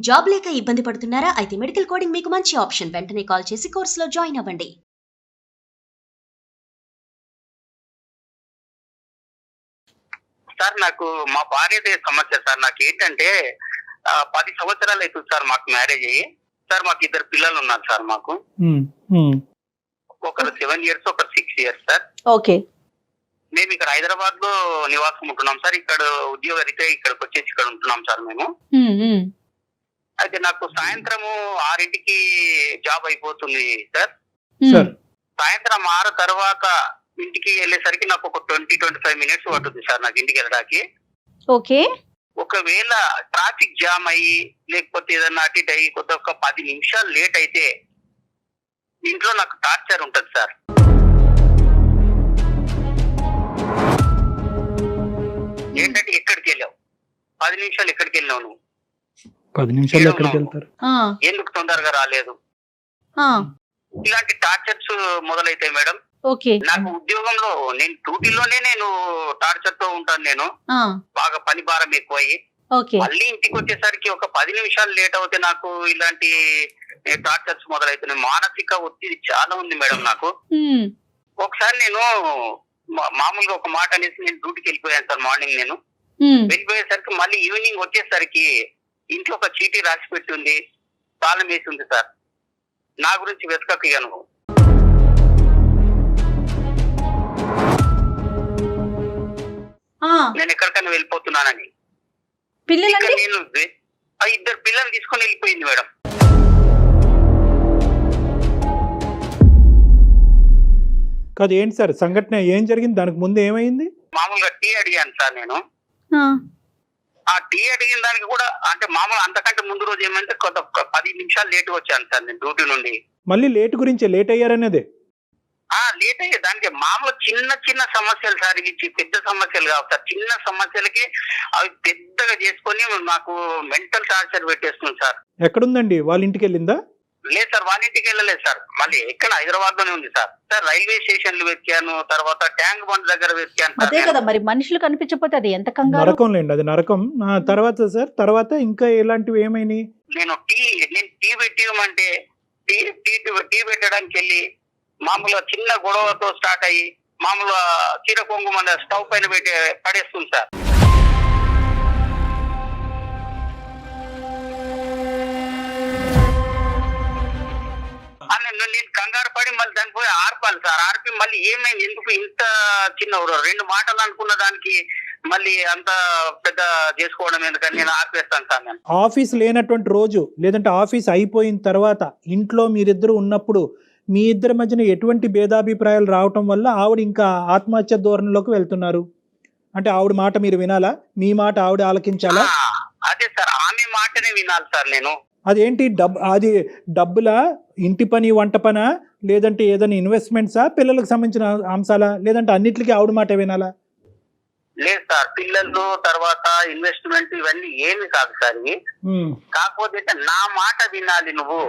Job లేక ఇబ్బంది పడుతున్నారా? అయితే మెడికల్ కోడింగ్ మీకు మంచి ఆప్షన్. వెంటనే కాల్ చేసి కోర్సులో జాయిన్ అవ్వండి. సార్ నాకు మా భార్యదే సమస్య సార్. నాకు ఏంటంటే 10 సంవత్సరాలు అవుతుంది సార్ మాకు మ్యారేజ్ అయ్యి. సార్ మాకు 2 పిల్లలు ఉన్నారు సార్ మాకు. ఒకరు 7 years, ఒకరు 6 years సార్. ఓకే. మేము ఇక్కడ హైదరాబాద్ లో నివాసం ఉంటున్నాం సార్. ఇక్కడ ఉద్యోగరీత్యా ఇక్కడికి వచ్చేసి ఇక్కడ ఉంటున్నాం సార్ మేము. అయితే నాకు సాయంత్రము 6కి జాబ్ అయిపోతుంది సార్. సాయంత్రం 6 తర్వాత ఇంటికి వెళ్ళేసరికి నాకు ఒక 20-25 minutes పడుతుంది సార్ నాకు ఇంటికి వెళ్ళడానికి. ఓకే. ఒకవేళ ట్రాఫిక్ జామ్ అయ్యి లేకపోతే ఏదన్నా అటు ఇటు అయ్యి కొద్ది ఒక 10 నిమిషాలు లేట్ అయితే ఇంట్లో నాకు టార్చర్ ఉంటుంది సార్. ఏంటంటే ఎక్కడికి వెళ్ళావు, 10 నిమిషాలు ఎక్కడికి వెళ్ళావు నువ్వు, 10 నిమిషాలు ఎక్కడికి వెళ్తారు, ఎందుకు తొందరగా రాలేదు, ఇలాంటి టార్చర్స్ మొదలైతాయి మేడం. ఓకే. నాకు ఉద్యోగంలో నేను డ్యూటీలోనే నేను టార్చర్ తో ఉంటాను. నేను బాగా పని భారం ఎక్కువయ్యి మళ్ళీ ఇంటికి వచ్చేసరికి ఒక 10 నిమిషాలు లేట్ అవుతే నాకు ఇలాంటి టార్చర్స్ మొదలవుతున్నాయి. మానసిక ఒత్తిడి చాలా ఉంది మేడం నాకు. ఒకసారి నేను మామూలుగా ఒక మాట అనేసి నేను డ్యూటీకి వెళ్ళిపోయాను సార్. మార్నింగ్ నేను వెళ్ళిపోయేసరికి మళ్ళీ ఈవినింగ్ వచ్చేసరికి ఇంట్లో ఒక చీటీ రాసి పెట్టి ఉంది, తాళం వేసి ఉంది సార్. నా గురించి వెతకయ్యాను. నేను ఎక్కడికైనా వెళ్ళిపోతున్నానని. నేను 2 పిల్లలు తీసుకొని వెళ్ళిపోయింది మేడం. కాదు ఏంటి సార్ సంఘటన, ఏం జరిగింది, దానికి ముందు ఏమైంది? మామూలుగా టీ అడిగాను సార్ నేను. ఆ టీ అడిగిన దానికి కూడా అంటే మామూలు అంతకంటే ముందు రోజు ఏమంటే కొంత 10 నిమిషాలు లేట్ వచ్చాను సార్ నేను డ్యూటీ నుండి. మళ్ళీ లేట్ గురించి లేట్ అయ్యారనేదే? లేట్ అయ్యే దానికి మామూలు చిన్న చిన్న సమస్యలు సార్. ఇవి పెద్ద సమస్యలు కావు సార్. చిన్న సమస్యలకి అవి పెద్దగా చేసుకొని నాకు మెంటల్ టార్చర్ పెట్టేస్తుంది సార్. ఎక్కడుందండి, వాళ్ళ ఇంటికి వెళ్ళిందా? లేదు సార్, వాళ్ళ ఇంటికి వెళ్ళలేదు సార్. మళ్ళీ ఎక్కడ హైదరాబాద్ లోనే ఉంది సార్. సార్ రైల్వే స్టేషన్లు వెతికాను, తర్వాత ట్యాంక్ బండ్ దగ్గర వెతికాను. అదే కదా మరి, మనుషులు కనిపించకపోతే అది ఎంత కంగారు. నరకం లేండి, అది నరకం. తర్వాత సార్, తర్వాత ఇంకా ఎలాంటివి ఏమైనాయి? నేను టీ పెట్టియమంటే టీ పెట్టడానికి వెళ్ళి మామూలుగా చిన్న గొడవతో స్టార్ట్ అయ్యి మామూలుగా చీర కొంగు మన స్టవ్ పైన పెట్టి పడేస్తుంది సార్. నేను కంగారు పడి మళ్ళీ దాన్ని పోయి ఆర్పాలి సార్. ఆర్పి మళ్ళీ ఏమైంది, ఎందుకు ఇంత చిన్న 2 మాటలు అనుకున్న దానికి మళ్ళీ అంత పెద్ద చేసుకోవడం ఎందుకని నేను ఆర్పేస్తాను సార్. నేను ఆఫీస్ లేనటువంటి రోజు లేదంటే ఆఫీస్ అయిపోయిన తర్వాత ఇంట్లో మీరిద్దరు ఉన్నప్పుడు మీ ఇద్దరి మధ్యన ఎటువంటి భేదాభిప్రాయాలు రావటం వల్ల ఆవిడ ఇంకా ఆత్మహత్య ధోరణిలోకి వెళ్తున్నారు? అంటే ఆవిడ మాట మీరు వినాలా, మీ మాట ఆవిడ ఆలకించాలా? అదే సార్, ఆమె మాటనే వినాలి సార్ నేను. అదేంటి అది డబ్బులా, ఇంటి పని వంట పనా, లేదంటే ఏదైనా ఇన్వెస్ట్మెంట్సా, పిల్లలకు సంబంధించిన అంశాలా, లేదంటే అన్నిటికీ ఆవిడ మాట వినాలా? లేదు సార్, పిల్లలు తర్వాత ఇన్వెస్ట్మెంట్ ఇవన్నీ ఏమి కాదు సార్. ఇవి కాకపోతే నా మాట వినాలి నువ్వు.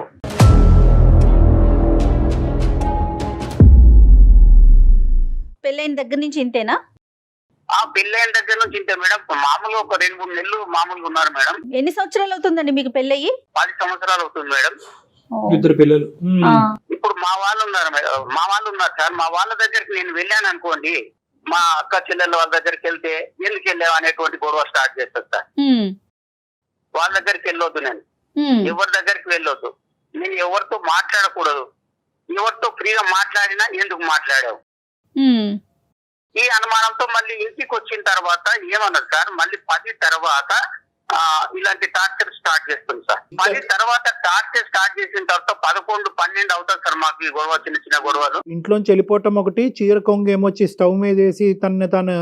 పెళ్ళైన దగ్గర నుంచి ఇంతేనా? పెళ్ళైన దగ్గర నుంచి ఇంతే మేడం. మామూలుగా ఒక 2-3 నెలలు మామూలుగా ఉన్నారు మేడం. ఎన్ని సంవత్సరాలు అవుతుందండి మీకు పెళ్ళయ్యి? 10 సంవత్సరాలు అవుతుంది మేడం. 2 పిల్లలు. ఇప్పుడు మా వాళ్ళు ఉన్నారు మేడం, మా వాళ్ళు ఉన్నారు సార్. మా వాళ్ళ దగ్గరికి నేను వెళ్ళాను అనుకోండి, మా అక్క చెల్లెళ్ళ వాళ్ళ దగ్గరికి వెళ్తే ఎందుకు వెళ్ళావు అనేటువంటి గొడవ స్టార్ట్ చేస్తారు సార్. వాళ్ళ దగ్గరికి వెళ్ళొద్దు, నేను ఎవరి దగ్గరికి వెళ్ళొద్దు, నేను ఎవరితో మాట్లాడకూడదు, ఎవరితో ఫ్రీగా మాట్లాడినా ఎందుకు మాట్లాడావు, ఈ అనుమానంతో మళ్ళీ ఇంటికి వచ్చిన తర్వాత ఏమన్నారు సార్, మళ్ళీ 10 తర్వాత ఇలాంటి టార్చర్ స్టార్ట్ చేస్తుంది సార్. 10 తర్వాత టార్చర్ స్టార్ట్ చేసిన తర్వాత 11-12 అవుతుంది సార్ మాకు ఈ గొడవ, చిన్న చిన్న గొడవలు. ఇంట్లోంచి వెళ్ళిపోవటం ఒకటి, చీర కొంగు ఏమొచ్చి స్టవ్ మీద వేసి తను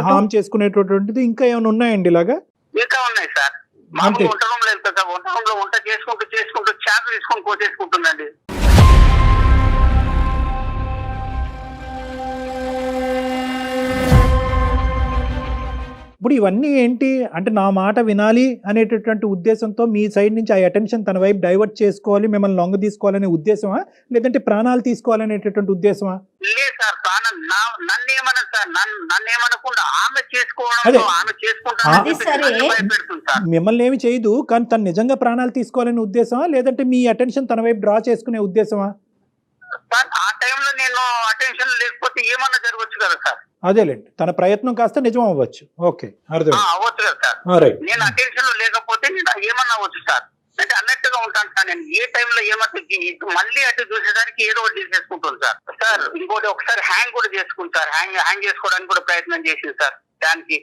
హామ్ చేసుకునేటటువంటిది ఇంకా ఏమైనా ఉన్నాయండి ఇలాగా? ఇంకా ఉన్నాయి సార్. మామూలు వంట రూమ్ లో వెళ్తా సార్, వంట రూమ్ లో వంట చేసుకుంటూ చాకు తీసుకొని కోసేసుకుంటుందండి. ఇప్పుడు ఇవన్నీ ఏంటి అంటే నా మాట వినాలి అనేటటువంటి ఉద్దేశంతో మీ సైడ్ నుంచి ఆ అటెన్షన్ తన వైపు డైవర్ట్ చేసుకోవాలి, మిమ్మల్ని లొంగ తీసుకోవాలనే ఉద్దేశమా, లేదంటే ప్రాణాలు తీసుకోవాలనేటటువంటి ఉద్దేశమా? లేదు సార్, నన్ను ఏమన్నా సార్, నన్ను ఏమనకుండా ఆమె అదే. చేసుకోవడం, ఆమె అది సరే. చేసుకుంటాను సార్. మిమ్మల్ని ఏమి చేయదు, కానీ తను నిజంగా ప్రాణాలు తీసుకోవాలనే ఉద్దేశమా, లేదంటే మీ అటెన్షన్ తన వైపు డ్రా చేసుకునే ఉద్దేశమా? సార్ ఆ టైంలో నేను అటెన్షన్ లేకపోతే ఏమన్నా జరగవచ్చు కదా సార్. అదేలేండి, తన ప్రయత్నం కాస్త నిజం అవ్వచ్చు. ఓకే, అర్థం. అవ్వచ్చు కదా సార్. రైట్. నేను అటెన్షన్ లో లేకపోతే నేను ఏమన్నా అవ్వచ్చు సార్. అంటే అన్నట్టుగా ఉంటాను సార్. నేను ఏ టైంలో ఏమన్నా మళ్ళీ అటు చూసేసరికి ఏదో ఒకటి చేసేసుకుంటాను సార్. సార్ ఇంకోటి ఒకసారి హ్యాంగ్ కూడా చేసుకుంటారు, హ్యాంగ్ చేసుకోవడానికి కూడా ప్రయత్నం చేసింది సార్. దానికి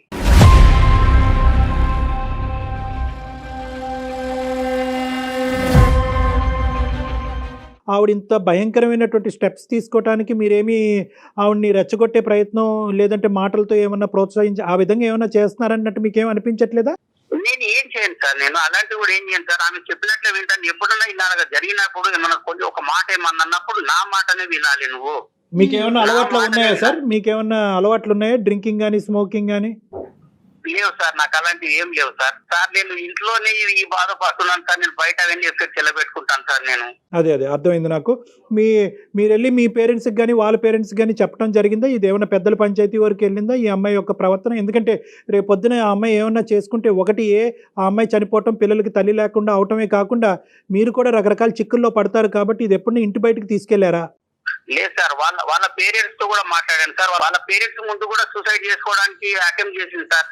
ఆవిడ ఇంత భయంకరమైనటువంటి స్టెప్స్ తీసుకోవడానికి మీరేమి ఆవిడ్ని రెచ్చగొట్టే ప్రయత్నం, లేదంటే మాటలతో ఏమన్నా ప్రోత్సహించి ఆ విధంగా ఏమన్నా చేస్తున్నారన్నట్టు మీకేం అనిపించట్లేదా? నేను ఏం చేయను సార్. నేను అలాంటివి కూడా ఏం చేయను సార్. ఆమె చెప్పినట్లే వింటాను. ఎప్పుడన్నా ఇలాగా జరిగినప్పుడు ఏమన్నా కొంచెం ఒక మాట ఏమన్నా అన్నప్పుడు నా మాటనే వినాలి నువ్వు. మీకేమన్నా అలవాట్లు ఉన్నాయా సార్? మీకేమన్నా అలవాట్లు ఉన్నాయా, డ్రింకింగ్ కానీ స్మోకింగ్ కానీ? లేవు సార్, నాకు అలాంటివి ఏం లేవు సార్. సార్ నేను ఇంట్లోనే ఈ బాధపడుతున్నాను సార్. నేను బయట అవన్నీ ఎఫెక్ట్ చెల్లబెట్టుకుంటాను సార్ నేను. అదే అర్థమైంది నాకు. మీరు వెళ్ళి మీ పేరెంట్స్కి కానీ వాళ్ళ పేరెంట్స్కి కానీ చెప్పడం జరిగిందా? ఇది ఏమైనా పెద్దల పంచాయతీ వరకు వెళ్ళిందా ఈ అమ్మాయి యొక్క ప్రవర్తన? ఎందుకంటే రేపు పొద్దున ఆ అమ్మాయి ఏమన్నా చేసుకుంటే ఒకటి ఆ అమ్మాయి చనిపోవటం, పిల్లలకి తల్లి లేకుండా అవటమే కాకుండా మీరు కూడా రకరకాల చిక్కుల్లో పడతారు కాబట్టి ఇది ఎప్పుడు ఇంటి బయటకు తీసుకెళ్లారా? లేదు సార్, వాళ్ళ పేరెంట్స్ తో కూడా మాట్లాడాను సార్. వాళ్ళ పేరెంట్స్ ముందు కూడా సూసైడ్ చేసుకోవడానికి అటెంప్ట్ చేసింది సార్.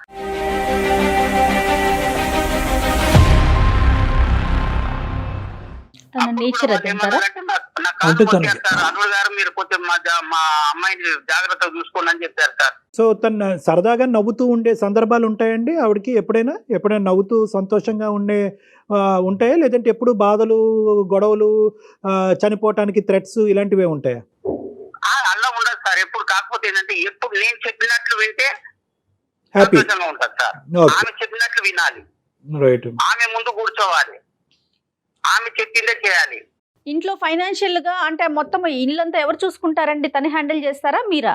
తన నేచర్ అదంటారా? అల్లుడు గారు మీరు కొంచెం మా అమ్మాయిని జాగ్రత్తగా చూసుకోండి అని చెప్పారు సార్. సో తను సరదాగా నవ్వుతూ ఉండే సందర్భాలు ఉంటాయండి ఆవిడకి? ఎప్పుడైనా నవ్వుతూ సంతోషంగా ఉంటాయా, లేదంటే ఎప్పుడు బాధలు, గొడవలు, చనిపోవటానికి థ్రెట్స్ ఇలాంటివే ఉంటాయా? అలా ఉండదు సార్ ఎప్పుడు. కాకపోతే ఏంటంటే ఎప్పుడు నేను చెప్పినట్లు వింటే హ్యాపీ సంతోషంగా ఉంటుంది సార్. ఆమె చెప్పినట్లు వినాలి, రైట్. ఆమె ముందు కూర్చోవాలి, ఆమె చెప్పిందే చేయాలి. ఇంట్లో ఫైనాన్షియల్ గా అంటే మొత్తం ఇల్లంతా ఎవరు చూసుకుంటారండి? తనే హ్యాండిల్ చేస్తారా మీరా?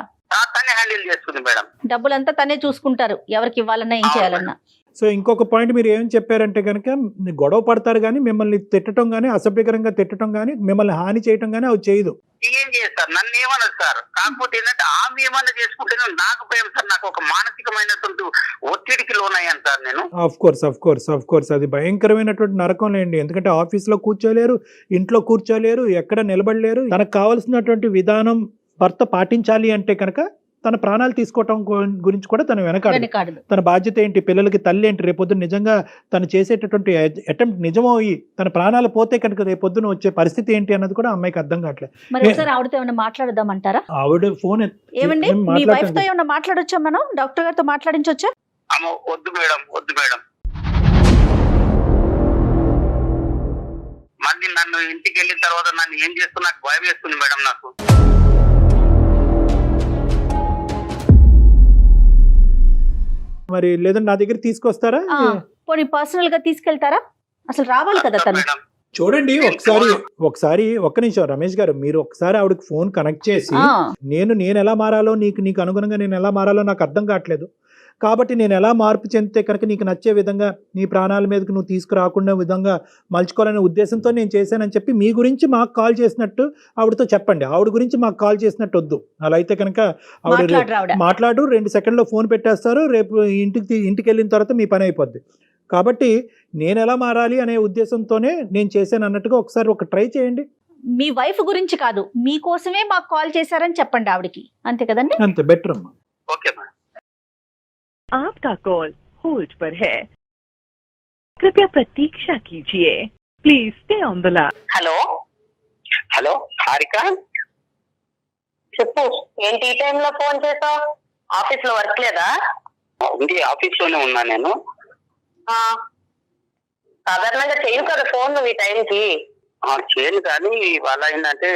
తనే హ్యాండిల్ చేస్తుంది మేడం. డబ్బులంతా తనే చూసుకుంటారు, ఎవరికి ఇవ్వాలన్నా ఏం చేయాలన్నా. సో ఇంకొక పాయింట్ మీరు ఏం చెప్పారంటే కనుక గొడవ పడతారు కానీ మిమ్మల్ని తిట్టడం కానీ, అసభ్యకరంగా తిట్టడం కానీ, మిమ్మల్ని హాని చేయడం కానీ అవి చేయదు. ఏం చేస్తారు, నన్ను ఏమన్నది సార్. కాకపోతే ఏంటంటే ఆమె ఏమన్నా చేసుకుంటే నాకు భయం సార్. నాకు ఒక మానసికమైనటువంటి ఒత్తిడికి లోనయ్యాను సార్ నేను. ఆఫ్ కోర్స్ అది భయంకరమైనటువంటి నరకం లేండి. ఎందుకంటే ఆఫీస్లో కూర్చోలేరు, ఇంట్లో కూర్చోలేరు, ఎక్కడ నిలబడలేరు. తనకు కావాల్సినటువంటి విధానం భర్త పాటించాలి అంటే కనుక తన ప్రాణాలు తీసుకోవటం గురించి కూడా తను వెనకాడదు. తన బాధ్యత ఏంటి, పిల్లలకి తల్లి ఏంటి, రేపొద్దున నిజంగా తను చేసేటటువంటి అటెంప్ట్ నిజమయ్యి తన ప్రాణాలు పోతే కనుక రేపొద్దున వచ్చే పరిస్థితి ఏంటి అన్నది కూడా అమ్మాయికి అర్థం కావట్లేదు. ఆవిడతో ఏమైనా మాట్లాడదామంటారా? ఆవిడ ఫోన్ ఏమండి, మీ వైఫ్ తో ఏమైనా మాట్లాడొచ్చా? మనం డాక్టర్ గారితో మాట్లాడించొచ్చా? వద్దు మేడం. మళ్ళీ నన్ను ఇంటికి వెళ్ళిన తర్వాత నన్ను ఏం చేస్తున్నా నాకు భయం వేస్తుంది మేడం. నాకు మరి లేదంటే నా దగ్గర తీసుకొస్తారా? పోనీ పర్సనల్ గా తీసుకెళ్తారా? అసలు రావాలి కదా తను. చూడండి ఒకసారి ఒక్క నిమిషం రమేష్ గారు, మీరు ఒకసారి ఆవిడకి ఫోన్ కనెక్ట్ చేసి నేను ఎలా మారాలో, నీకు అనుగుణంగా నేను ఎలా మారాలో నాకు అర్థం కావట్లేదు కాబట్టి నేను ఎలా మార్పు చెందితే కనుక నీకు నచ్చే విధంగా నీ ప్రాణాల మీదకి నువ్వు తీసుకురాకుండా విధంగా మలుచుకోవాలనే ఉద్దేశంతో నేను చేశానని చెప్పి మీ గురించి మాకు కాల్ చేసినట్టు ఆవిడతో చెప్పండి. ఆవిడ గురించి మాకు కాల్ చేసినట్టు వద్దు. అలా అయితే కనుక ఆవిడ మాట్లాడు 2 సెకండ్లో ఫోన్ పెట్టేస్తారు, రేపు ఇంటికి వెళ్ళిన తర్వాత మీ పని అయిపోద్ది. కాబట్టి నేను ఎలా మారాలి అనే ఉద్దేశంతోనే నేను చేశాను అన్నట్టుగా ఒకసారి ట్రై చేయండి. మీ వైఫ్ గురించి కాదు, మీకోసమే మాకు కాల్ చేశారని చెప్పండి ఆవిడకి, అంతే కదండి? అంతే, బెటర్ అమ్మా. Okay madam. आपका कॉल होल्ड पर है, कृपया प्रतीक्षा कीजिए, please stay on the line. Hello Harika, చెప్పు. ఏంటి ఈ టైంలో ఫోన్ చేసావు? ఆఫీస్ లో వర్క్ లేదా? ఉంది, ఆఫీస్ లోనే ఉన్నా నేను. సాధారణంగా చేయను కదా ఫోన్ నువ్వు ఈ టైంకి. చేయను కానీ ఇవాళ ఏంటంటే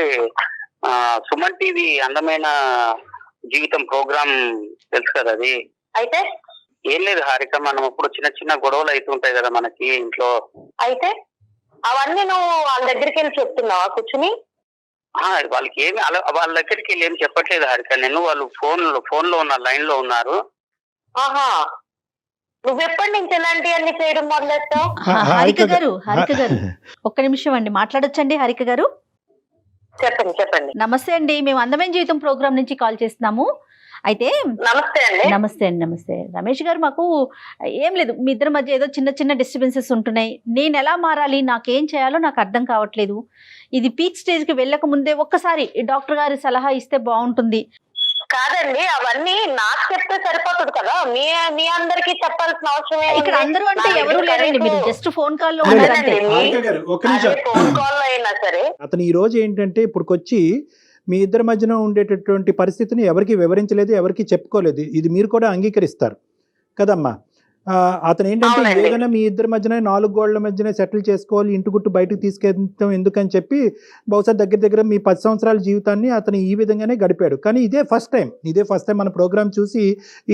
సుమన్ టీవీ అందమైన జీవితం ప్రోగ్రామ్ తెలుసు కదా అది. అయితే ఏం లేదు హారిక, మనం ఇప్పుడు చిన్న గొడవలు అవుతుంటాయి కదా మనకి ఇంట్లో. అయితే అవన్నీ నువ్వు వాళ్ళ దగ్గరికి వెళ్ళి చెప్తున్నావా కూర్చుని? వాళ్ళకి ఏమి వాళ్ళ దగ్గరికి వెళ్ళి ఏం చెప్పట్లేదు హారిక నేను. వాళ్ళు ఫోన్ లో ఉన్న లైన్ లో ఉన్నారు. ఆహా, నువ్వు ఎప్పటి నుంచి ఇలాంటివన్నీ చేయడం మొదలెట్టావు? హారిక గారు ఒక్క నిమిషం అండి, మాట్లాడొచ్చండి హారిక గారు? చెప్పండి. నమస్తే అండి, మేము అందమైన జీవితం ప్రోగ్రామ్ నుంచి కాల్ చేస్తున్నాము. అయితే నమస్తే అండి. నమస్తే రమేష్ గారు, మాకు ఏం లేదు, మీ ఇద్దరి మధ్య ఏదో చిన్న చిన్న డిస్టర్బెన్సెస్ ఉంటున్నాయి. నేను ఎలా మారాలి, నాకేం చేయాలో నాకు అర్థం కావట్లేదు. ఇది పీక్ స్టేజ్కి వెళ్ళక ముందే ఒక్కసారి డాక్టర్ గారి సలహా ఇస్తే బాగుంటుంది. కాదండి, అవన్నీ నాకు చెప్తే సరిపోతుంది కదా, మీ అందరికి చెప్పాల్సిన అవసరం ఇక్కడ అందరూ అంటే ఎవరు లేరండి, మీరు జస్ట్ ఫోన్ కాల్ లో లేదు, ఉన్నారంటే. హారిక గారు, ఒక్క నిమిషం. ఫోన్ కాల్ లో అయినా సరే అతను ఈ రోజు ఏంటంటే ఇప్పుడుకొచ్చి మీ ఇద్దరి మధ్యన ఉండేటటువంటి పరిస్థితిని ఎవరికి వివరించలేదు, ఎవరికి చెప్పుకోలేదు. ఇది మీరు కూడా అంగీకరిస్తారు కదమ్మా. అతను ఏంటంటే అవునండి. ఏదైనా మీ ఇద్దరి మధ్యన 4 గోళ్ల మధ్యనే సెటిల్ చేసుకోవాలి, ఇంటి గుట్టు బయటకు తీసుకెళ్తాం ఎందుకని చెప్పి బహుశా దగ్గర మీ 10 సంవత్సరాల జీవితాన్ని అతను ఈ విధంగానే గడిపాడు. కానీ ఇదే ఫస్ట్ టైం మన ప్రోగ్రామ్ చూసి